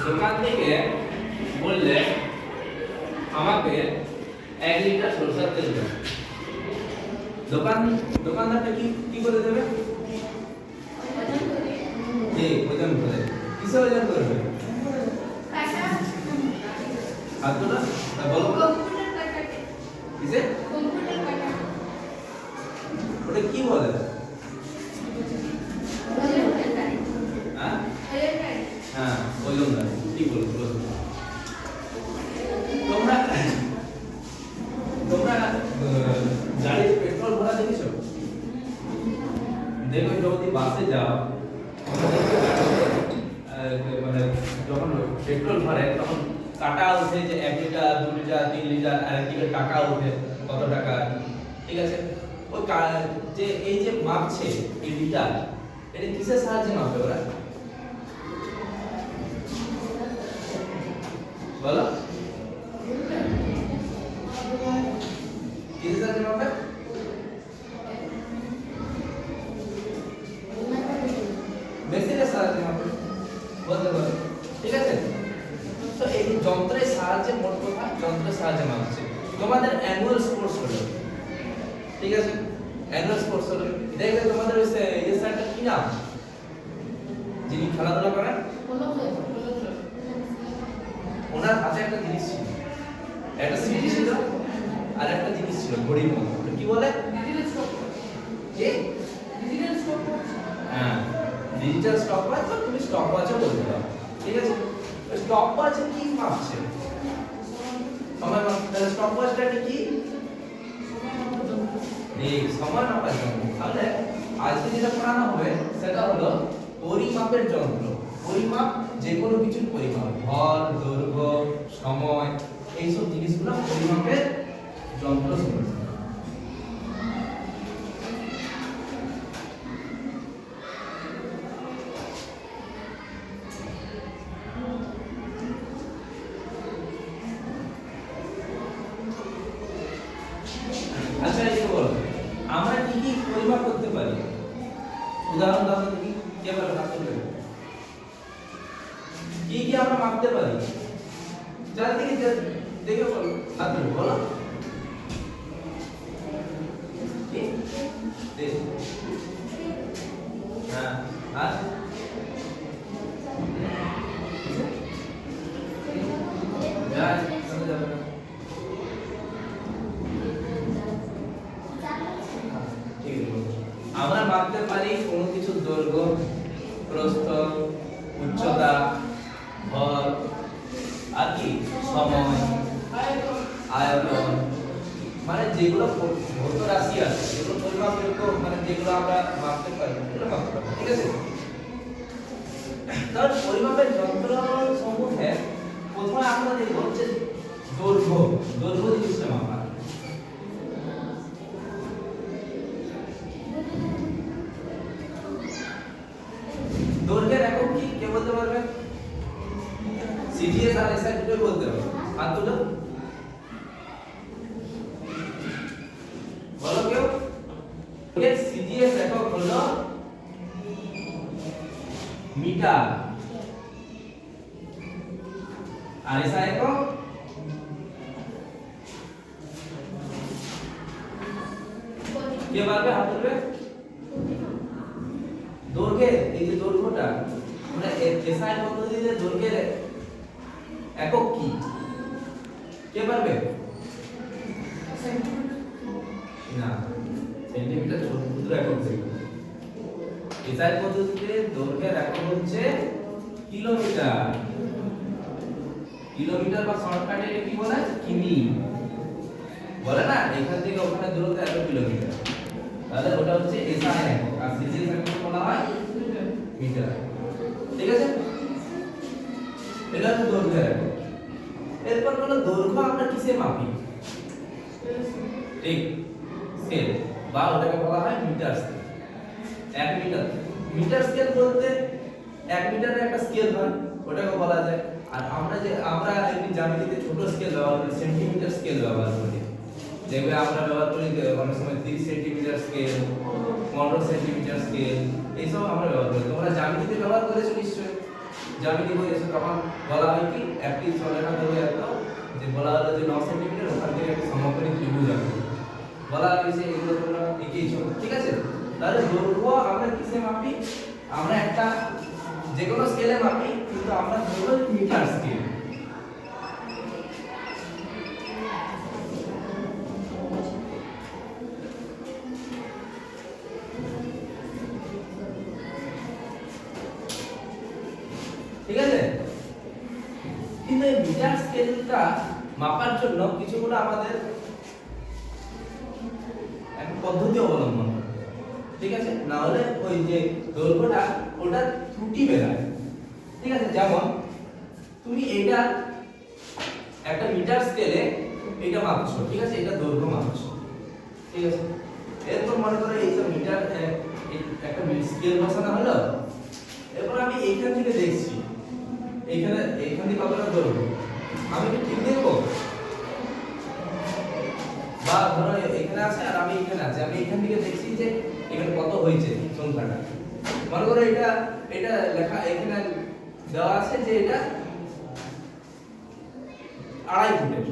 দোকান থেকে বললে আমাকে 1 লিটার সরষের তেল দাও, দোকানদারটা কি করে দেবে? ঠিক ওজন করে। কিসে ওজন করবে? হাত তোলা, বলো কিসে? ওটা কি বলে? হ্যাঁ ওজন গাড়ি। ঠিক বলো। তোমরা গাড়িতে পেট্রোল ভরা দেখেছো? দেখো যদি বাসে যাও মানে যখন পেট্রোল ভরে তখন কাটা উঠে যে 1 লিটার 2 লিটার 3 লিটার আর একদিকে টাকা উঠে কত টাকা, ঠিক আছে? ওই যে এই যে মাপছে এই লিটার, এটা কিসের সাহায্যে মাপে ওরা? বলো কিসের সাহায্যে মাপে? মেশিনের সাহায্যে মাপে, বলতে পারো, ঠিক আছে? তো এই যন্ত্রের সাহায্যে, মোট কথা যন্ত্রের সাহায্যে মাপছে। তোমাদের অ্যানুয়াল স্পোর্টস হলো, ঠিক আছে? অ্যানুয়াল স্পোর্টস হলো, দেখবে তোমাদের ওই এই স্যারটা কি নাম, যিনি খেলাধুলা করেন? ওনার হাতে একটা জিনিস ছিল, একটা সিডি ছিল আর একটা জিনিস ছিল ঘড়ির মতো, কি বলে? Digital stopwatch. হ্যাঁ, ডিজিটাল স্টপওয়াচ। তুমি স্টপওয়াচও বলতে পারো, ঠিক আছে? স্টপওয়াচ কি মাপছে? সময় মাপছে। তাহলে স্টপওয়াচটা কি? ঠিক, সময় মাপার যন্ত্র। তাহলে আজকে যেটা পড়ানো হবে সেটা হলো পরিমাপের যন্ত্র। পরিমাপ, যে কোনো কিছুর পরিমাপ, ভর, দৈর্ঘ্য, সময়, এইসব জিনিসগুলো পরিমাপের যন্ত্র সমস্যা। আচ্ছা এই বলো, আমরা কি কি পরিমাপ করতে পারি? উদাহরণ দাও দেখি, কে বলে হাত তুলে? কি আমরা মাপতে পারি? চারদিকে দেখে বলো, হাত তুলে বলো। কি? হ্যাঁ, আর যাই চলে যাবে না। আমরা মাপতে পারি কোনো কিছু দৈর্ঘ্য, প্রস্থ, উচ্চতা, ভর, আর কি সময়, আয়তন, মানে যেগুলো ভৌত রাশি আছে, যেগুলো পরিমাপযোগ্য, মানে যেগুলো আমরা মাপতে পারি, এগুলো মাপতে পারি, ঠিক আছে? তাহলে পরিমাপের যন্ত্র সমূহে প্রথমে আমরা দেখব যে দৈর্ঘ্য জিনিসটা মাপা। দৈর্ঘ্যের একক কি কে বলতে পারবে? সিজিএস আর এসআই দুটোই বলতে হবে। হাত তুলো, বলো কেউ। এর সিজিএস একক হলো মিটার, আর এসআই একক কে পারবে? হাত তুলবে। দৈর্ঘ্যের এই যে দৈর্ঘ্যটা, মানে এসআই পদ্ধতিতে দৈর্ঘ্যের একক কি কে পারবে? না, সেন্টিমিটার ছোট একক থেকে। এসআই পদ্ধতিতে দৈর্ঘ্যের একক হচ্ছে কিলোমিটার। কিলোমিটার বা শর্টকাটে এটা কি বলে? কিমি বলে না, এখান থেকে ওখানে দূরত্ব 1 কিলোমিটার। তাহলে ওটা হচ্ছে এসআই একক, আর সিজিএস একক বলা হয় মিটার, ঠিক আছে? এটা হচ্ছে দৈর্ঘ্যের একক। এরপর হলো দৈর্ঘ্য আমরা কিসে মাপি? ঠিক, স্কেল, বা ওটাকে বলা হয় metre scale. 1 metre, metre scale বলতে 1 মিটারের একটা স্কেল হয়, ওটাকে বলা যায়। আর আমরা এমনি জ্যামিতিতে ছোট স্কেল ব্যবহার করি, সেন্টিমিটার স্কেল ব্যবহার করি। দেখবে আমরা ব্যবহার করি অনেক সময় 30 সেন্টিমিটার স্কেল, 15 সেন্টিমিটার স্কেল, এইসব আমরা ব্যবহার করি। তোমরা জ্যামিতিতে ব্যবহার করেছো নিশ্চয়ই, জ্যামিতি করেছে তখন বলা হয় কি একটি সরলরেখা ধরো এত, যে বলা হলো যে 9 সেন্টিমিটার, ওখান থেকে একটা সমকোণী ত্রিভুজ আঁকো, বলা হয়েছে এগুলো তোমরা এঁকেইছো, ঠিক আছে। তাহলে দৈর্ঘ্য আমরা কিসে মাপি? আমরা একটা যে কোনো স্কেলে মাপি, কিন্তু আমরা ধরব মিটার স্কেল। ঠিক আছে, কিন্তু এই মিটার স্কেলটা মাপার জন্য কিছুগুলো আমাদের একটা পদ্ধতি অবলম্বন করতে হবে, ঠিক আছে, না হলে ওই যে দৈর্ঘ্যটা ওটা ত্রুটি বেরায়, ঠিক আছে। যেমন তুমি এইটা একটা মিটার স্কেলে এটা মাপছো, ঠিক আছে, এটা দৈর্ঘ্য মাপছো, ঠিক আছে। এরপর মনে করো এই যে মিটার একটা স্কেল বসানো হলো, এরপর আমি এইখান থেকে দেখছি এইখান থেকে কতটা দৈর্ঘ্য, আমি কি ঠিক দেখবো? বা ধরো এখানে আছে আর আমি এখানে আছি, আমি এখান থেকে দেখছি যে এখানে কত হয়েছে সংখ্যাটা। মনে করো এটা লেখা এখানে দেওয়া আছে যে এটা 2.5 ফুটের,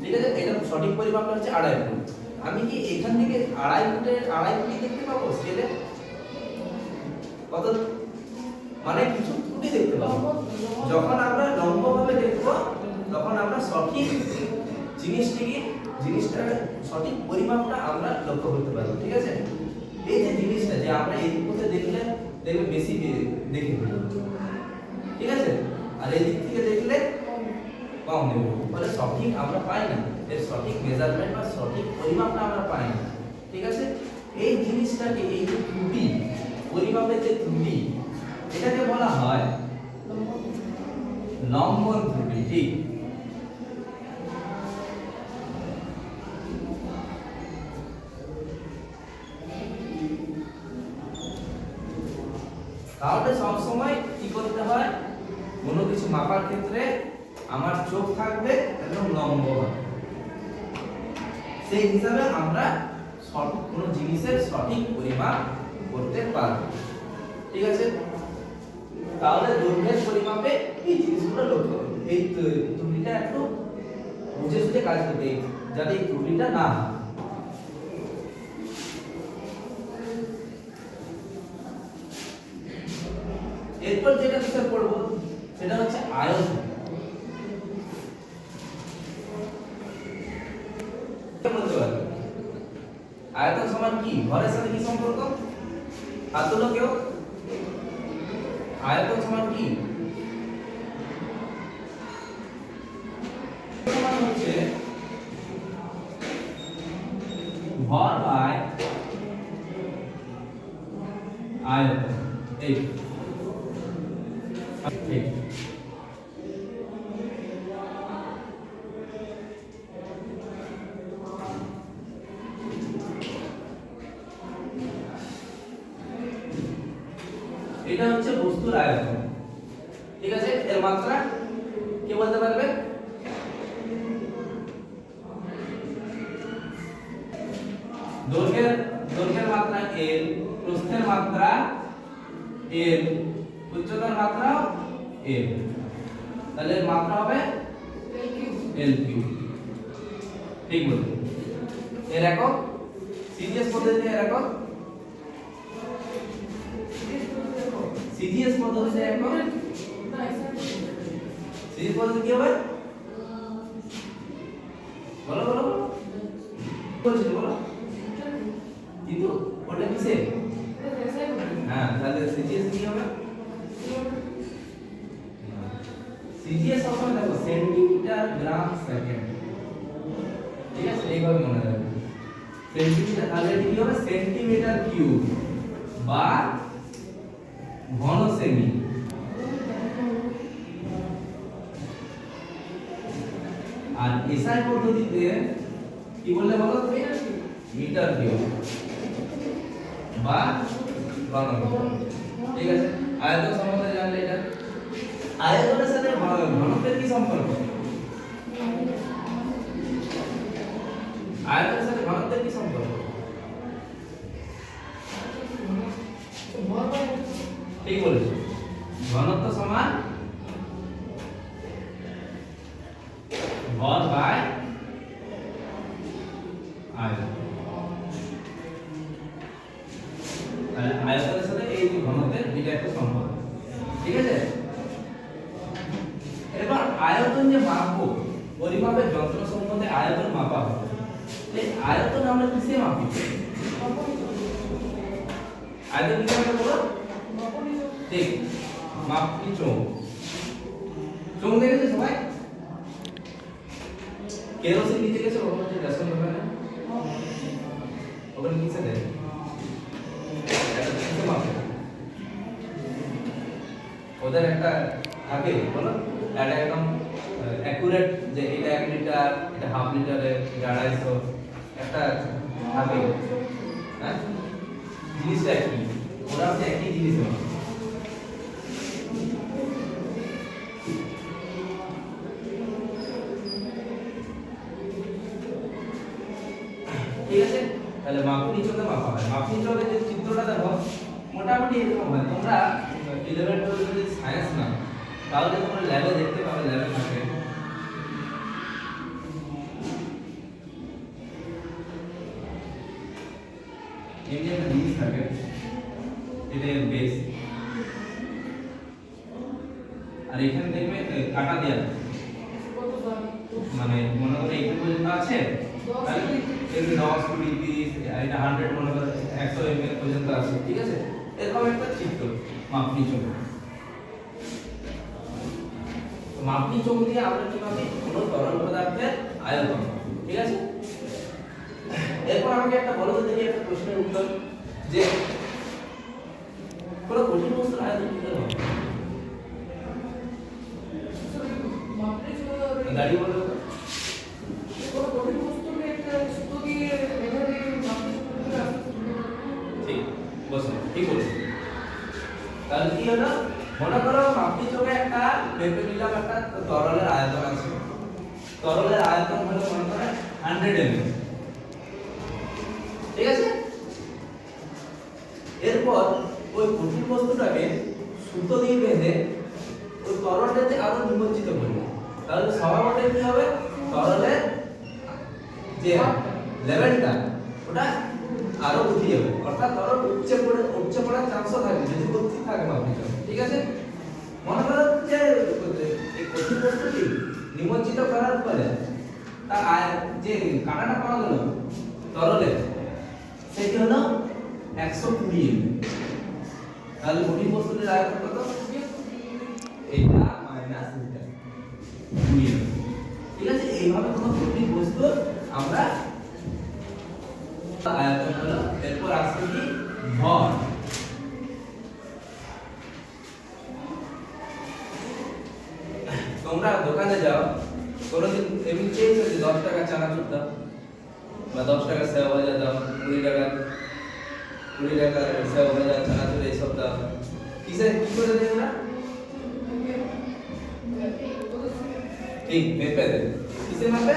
ঠিক আছে, এটা সঠিক পরিমাপটা হচ্ছে 2.5 ফুট। আমি কি এখান থেকে 2.5 ফুট দেখতে পাবো স্কেলে? কত মানে কিছু ত্রুটি দেখতে পাবো। যখন আমরা লম্বভাবে দেখব তখন আমরা সঠিক জিনিসটার সঠিক পরিমাপটা আমরা লক্ষ্য করতে পারবো, ঠিক আছে। এই যে জিনিসটা যে আমরা এই দিক থেকে দেখলে বেশি দেখে ফেলবো, ঠিক আছে, আর এই দিক থেকে দেখলে কম দেবো, ফলে সঠিক আমরা পাই না, এর সঠিক মেজারমেন্ট বা সঠিক পরিমাপটা আমরা পাই না, ঠিক আছে। এই জিনিসটাকে, এই যে ত্রুটি, পরিমাপের যে ত্রুটি, এটাকে বলা হয় লম্বন ত্রুটি, ঠিক। তাহলে সবসময় কি করতে হয়, কোনো কিছু মাপার ক্ষেত্রে আমার চোখ থাকবে একদম লম্বভাবে, সেই হিসাবে আমরা কোনো জিনিসের সঠিক পরিমাপ করতে পারব, ঠিক আছে। তাহলে দৈর্ঘ্যের পরিমাপে এই জিনিসগুলো লক্ষ্য করুন, এই ত্রুটিটা একটু বুঝে সুঝে কাজ করতে, যাতে এই ত্রুটিটা না হয়। এরপর যেটা বিষয় পড়ব সেটা হচ্ছে আয়তন। বলতে পারবে আয়তন সমান কি? ঘরের সাথে কি সম্পর্ক? হাত তোলো কেউ। আয়তন সমান কি? সমান হচ্ছে ভর বাই আয়তন। এই ঠিক। এটা হচ্ছে বস্তুর আয়তন, ঠিক আছে। এর মাত্রা কে বলতে পারবে? দৈর্ঘ্যের মাত্রা l, প্রস্থের মাত্রা l, উচ্চতার মাত্রা l, তাহলে এর মাত্রা হবে l3, ঠিক বলতে। এর একক সিজিএস পদ্ধতিতে, এর একক সিজিএস পদ্ধতিতে একক, সিজিএস পদ্ধতি কি হবে? বলো বলো বলছি বলো, কিন্তু ওটা কিসে? হ্যাঁ, তাহলে সিজিএস কি হবে? সিজিএস সবসময় দেখো সেন্টিমিটার গ্রাম সেকেন্ড, ঠিক আছে, এইভাবে মনে রাখবে। সেন্টিমিটার, তাহলে কি হবে? সেন্টিমিটার কিউব বা ঘন সেমি। আর এসআই পদ্ধতিতে কি বললে বলো? মিটার কিউব বা ঘন মিটার, ঠিক আছে। আয়তন সম্বন্ধে জানলে এটা। আয়তনের সাথে ঘনত্বের কি সম্পর্ক? আয়তনের সাথে ঘনত্বের কি সম্পর্ক? ঠিক বলেছো, ঘনত্ব সমান ভর বাই আয়তন। তাহলে আয়তনের সাথে এই ঘনত্বের এটা একটা সম্পর্ক, ঠিক আছে। এবার আয়তন যে মাপবো, পরিমাপের যন্ত্র সম্বন্ধে আয়তন মাপা হবে। এই আয়তন আমরা কিসে মাপি? আয়তন কি আমরা বলো? ঠিক, মাপনি চোঙ। চোঙ দেখেছো সবাই? কেরোসিন নিচে গেছে ওখানে যে রেশন দোকানে, ওখানে কিসে দেয়? এটা কিসে মাপে? ওদের একটা থাকে বলো, এটা একদম অ্যাকুরেট যে এটা 1 লিটার, এটা হাফ লিটারে, এটা 250 একটা থাকে। হ্যাঁ, জিনিসটা কি? ওরা হচ্ছে একই জিনিস মাপে। ঠিক আছে, তাহলে মাপনি চোখে মাপা হয়। মাপনি চোখে যে চিত্রটা দেখো মোটামুটি এরকম হয়। তোমরা 11 12 যদি সায়েন্স না, তাহলে তোমরা ল্যাবে দেখতে পাবে, ল্যাবে থাকে এমনি একটা জিনিস থাকে, এটা বেস, আর এখানে দেখবে কাটা দেওয়া, মানে মনে করো এইটুকু পর্যন্ত আছে, তাহলে এর 10 20 30 এটা 100 মনে করো 100 ml পর্যন্ত আছে, ঠিক আছে। এরকম একটা চিত্র মাপনি চোখ। মাপনি চোখ দিয়ে আমরা কি মাপি? কোনো তরল পদার্থের আয়তন, ঠিক আছে। এরপর আমাকে একটা বলো তো দেখি, একটা প্রশ্নের উত্তর, যে কোনো কঠিন বস্তুর আয়তন কি করে হবে? দাঁড়িয়ে বলো। কোনো কঠিন বস্তুকে একটা সুতো দিয়ে বেঁধে দিয়ে ঠিক বসো, ঠিক বলছো। তাহলে কি হলো? মনে করো মাপনি চোখে একটা পেপে নিলাম, একটা তরলের আয়তন আছে। তরলের আয়তন হলো মনে করো 100 ml, ঠিক আছে। এরপর ওই কঠিন বস্তুটাকে সুতো দিয়ে বেঁধে ওই তরলটাতে আরো নিমজ্জিত করবে। তাহলে স্বভাবতই কি হবে? তরলের যে লেভেলটা ওটা আরো উঠে যাবে, অর্থাৎ তরল উপচে পড়ার চান্সও থাকবে যদি গতি থাকে মাপনি চোখ, ঠিক আছে। মনে করো যে এই কঠিন বস্তুটি নিমজ্জিত করার ফলে তার যে কাঁটাটা পাওয়া গেল তরলে, সেটি হলো 120 ml। তাহলে কঠিন বস্তুটির আয়তন কত? এটা মাইনাস এটা 20 ml, ঠিক আছে। এইভাবে কোনো কঠিন বস্তু আমরা আয়তন হলো। এরপর আসছে কি? ভর। তোমরা দোকানে যাও, কোনোদিন এমনি চেয়েছো যে 10 টাকা চানাচুর দাও বা 10 টাকা সেও ভাজা দাও, 20 টাকার সেও ভাজা, চানাচুর এইসব দাও, কি করে দেবে না? ঠিক মেপে দেবে। কিসে মাপে?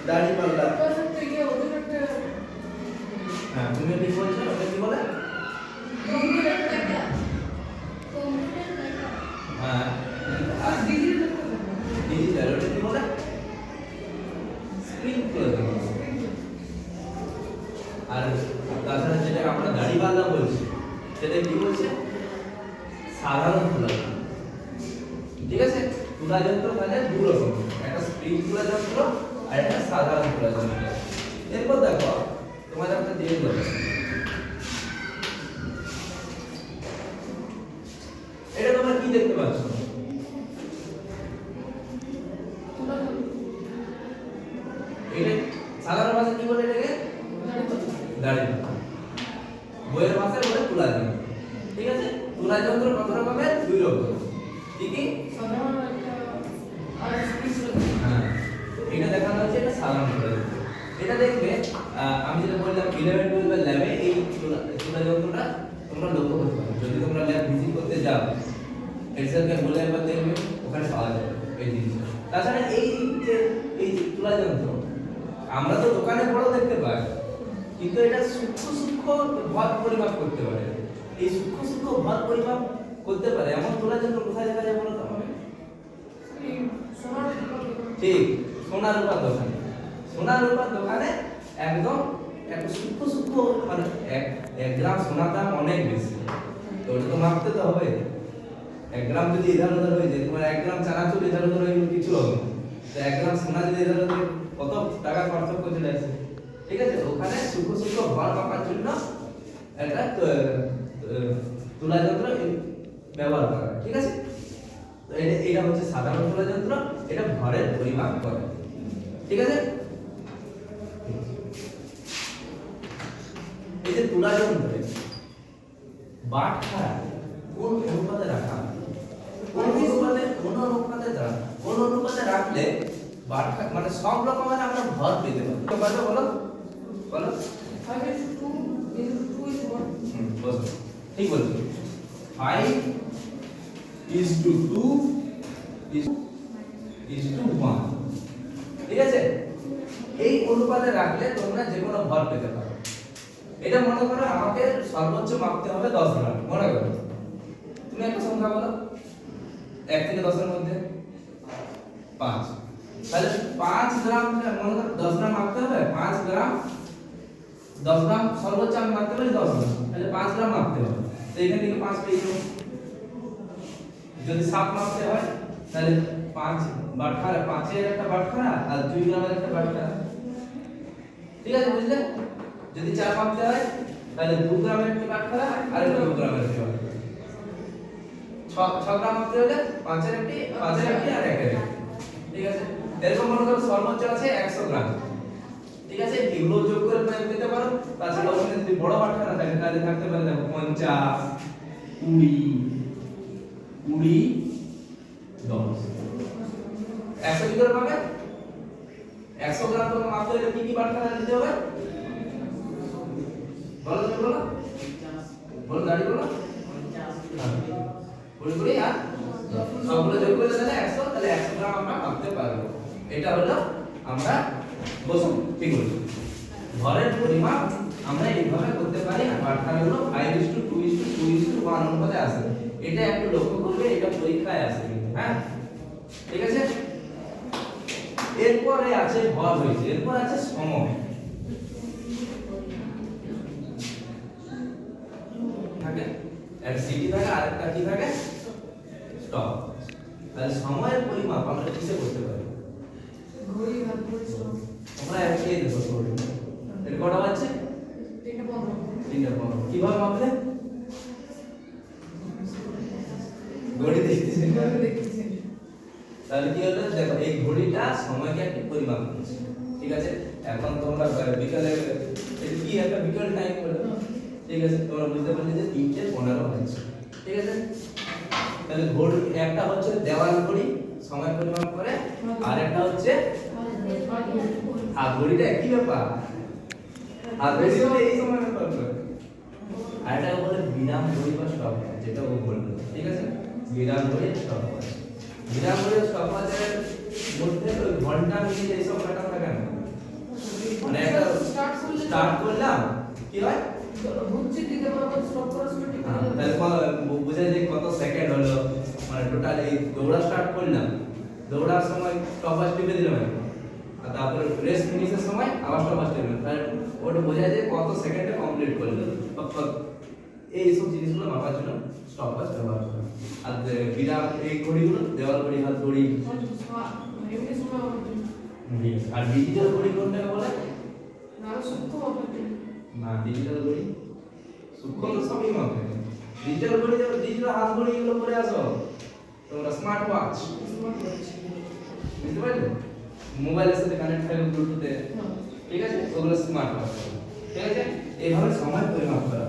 দাড়ি পাল্লা। হ্যাঁ, তুমি কি বলছো? ওটা কি বলে? হ্যাঁ, আর ডিজিটাল ওটা কি বলে? স্প্রিংকলার। আর তাছাড়া যেটা আমরা দাড়ি পাল্লা বলছি, সেটা কি বলছে? সাধারণ তুলা, ঠিক আছে। তুলা যন্ত্র মানে দু রকম, একটা স্প্রিং তুলা যন্ত্র আর একটা সাধারণ তুলা যন্ত্র। এরপর দেখো তোমাদের একটা জিনিস বলি, এটা তোমরা কি দেখতে পাচ্ছ? এটা সাধারণ ভাষায় কি বলে এটাকে? দাড়ি পাল্লা। বইয়ের ভাষায় বলে তুলা যন্ত্র, ঠিক আছে। তুলা যন্ত্র কত রকমের? দুই রকম। কি কি? সাধারণ একটা আর স্পেশাল। হ্যাঁ, এটা দেখানো হচ্ছে এটা সাধারণ তুলা যন্ত্র। এটা দেখবে আমি যেটা বললাম 11 12 ল্যাবে এই তুলা যন্ত্রটা তোমরা লক্ষ্য করতে পারো। যদি তোমরা ল্যাব ভিজিট করতে যাও, এক্সেলকে বলে একবার দেখবে, ওখানে পাওয়া যাবে এই জিনিসটা। তাছাড়া এই যে এই তুলা যন্ত্র আমরা তো দোকানে বড় দেখতে পাই, কিন্তু এটা সূক্ষ্ম ভর পরিমাপ করতে পারে। এই সূক্ষ্ম ভর পরিমাপ করতে পারে এমন তোলা যন্ত্র কোথায় দেখা যায় বলো তো আমাকে? এই সোনার দোকানে। ঠিক, সোনা রূপার দোকানে। সোনা রূপার দোকানে একদম এত সূক্ষ্ম সূক্ষ্ম মানে এক গ্রাম সোনার দাম অনেক বেশি, তো ওটা তো মাপতে তো হবে। 1 গ্রাম যদি ইধার উধার হয়ে যায়, তোমার 1 গ্রাম চানাচুর ইধার উধার হয়ে গেলে কিছু হবে না। তো 1 গ্রাম সোনা যদি ইধার উধার হয়, কত টাকা পার্থক্য চলে আসে। ঠিক আছে, ওখানে সূক্ষ্ম সূক্ষ্ম ভর মাপার জন্য একটা তুলা যন্ত্র ব্যবহার করা হয়। ঠিক আছে, তো এটা হচ্ছে সাধারণ তুলা যন্ত্র, এটা ভরের পরিমাপ করে। ঠিক আছে, এই যে তুলা যন্ত্রে বাটখারা কোন অনুপাতে রাখা হয়? কোন অনুপাতে রাখলে বাটখারা মানে সব রকমের আমরা ভর পেতে পারি। তো বলো বলো বলো। 5:2 is 1. বলো ঠিক বলছো। 5:2 1। ঠিক আছে, এই অনুপাতে রাখলে তোমরা যে কোনো ভর পেতে পারো। এটা মনে করো আমাকে সর্বোচ্চ মাপতে হবে 10 গ্রাম, মনে করো। তুমি একটা সংখ্যা বলো 1 থেকে 10 এর মধ্যে 5, তাহলে 5 গ্রাম মনে করো 10 গ্রাম মাপতে হবে। 5 গ্রাম 10 গ্রাম সর্বোচ্চ আমি মাপতে পারি 10 গ্রাম, তাহলে 5 গ্রাম মাপতে হবে। তো এখান থেকে 5 পেয়ে যাবো। যদি 7 মাপতে হয় তাহলে 5 বাটখারা, 5 এর একটা বাটখারা আর 2 গ্রামের একটা বাটখারা। ঠিক আছে, বুঝলে? যদি 4 মাপতে হয় তাহলে 2 গ্রামের একটা বাটখারা আর 2 গ্রামের একটা বাটখারা। 6 গ্রাম মাপতে হলে 5 এর একটি আর 1 এর। ঠিক আছে, এরকম মনে করো সর্বোচ্চ আছে 100 গ্রাম। ঠিক আছে, এগুলো যোগ করে পেতে পারো। তাছাড়া ওখানে যদি বড় বাটখারা থাকে তাহলে থাকতে পারে দেখো 50 20 10। 100 কি করে পাবে? 100 গ্রাম তোমাকে মাপতে হলে কি কি বাটখারা নিতে হবে? বলো তুমি বলো বলো গাড়ি বলো 50 আর সবগুলো যোগ করে তাহলে 100, তাহলে 100 গ্রাম আমরা মাপতে পারবো। এটা হলো আমরা বসুন ঠিক বলছি ভরের পরিমাপ আমরা এইভাবে করতে পারি। আর বাটখারাগুলো 5:2:2:1 অনুপাতে আসে। এটা একটু লক্ষ্য করবে, এটা পরীক্ষায় আসে কিন্তু। হ্যাঁ, ঠিক আছে। এরপরে আছে ভর হয়েছে, এরপর আছে সময় থাকে, একটা সিটি থাকে আর একটা কি থাকে স্টপ। তাহলে সময়ের পরিমাপ আমরা কিসে করতে পারি? ঘড়ি আর ঘড়ি সব। আমরা একে দেখো ঘড়ি এর কটা বাজছে? 3:15। 3:15। কিভাবে মাপলে? ঘড়ি দেখতেছি দেখতেছি। তাহলে কি হলো দেখো, এই ঘড়িটা সময়কে একটা পরিমাপ করছে। ঠিক আছে, এখন তোমরা বিকালে এটা কি একটা বিকাল টাইম হলো। ঠিক আছে, তোমরা বুঝতে পারলে যে 3:15 হচ্ছে। ঠিক আছে, তাহলে ঘড়ি একটা হচ্ছে দেওয়াল ঘড়ি সময় পরিমাপ করে, আর একটা হচ্ছে আর ঘড়িটা একই ব্যাপার। আর ঘড়িটা এই সময় ব্যাপার করে। আর এটা বলে বিরাম ঘড়ি বা স্টপ, যেটা ও বললো। ঠিক আছে, বিরাম ঘড়ি স্টপ ওয়াচ। বিরাম ঘড়ি স্টপ ওয়াচের মধ্যে ওই ঘন্টা মিনিট এই সব ম্যাটার থাকে না। মানে একটা স্টার্ট করলাম কি হয় হচ্ছে দিতে পারবো স্টপ করার সময় ঠিক আছে। তাহলে বুঝা যায় কত সেকেন্ড হলো, মানে টোটাল এই দৌড়া স্টার্ট করলাম, দৌড়ার সময় স্টপওয়াচ টিপে দিলাম আর তারপরে রেস্ট ফিনিশের সময় আবার স্টপওয়াচ টিপে দিলাম, তাহলে ওটা বোঝা যায় কত সেকেন্ডে কমপ্লিট করলো। এই সব জিনিসগুলো মাপার জন্য স্টপওয়াচ ব্যবহার করা। আর বিরাম এই ঘড়িগুলো দেওয়াল ঘড়ি হাত ঘড়ি এমনি সময় হবে। আর ডিজিটাল ঘড়ি কোনটাকে বলে? না সূক্ষ্ম হবে। না, ডিজিটাল ঘড়ি সূক্ষ্ম তো সবই মাপে। ডিজিটাল ঘড়ি যেমন ডিজিটাল হাত ঘড়ি এগুলো পরে আসো তোমরা, স্মার্ট ওয়াচ বুঝতে পারলে, মোবাইলের সাথে কানেক্ট থাকে ব্লুটুথে। ঠিক আছে, ওগুলো স্মার্ট ওয়াচ। ঠিক আছে, এইভাবে সময় পরিমাপ করা।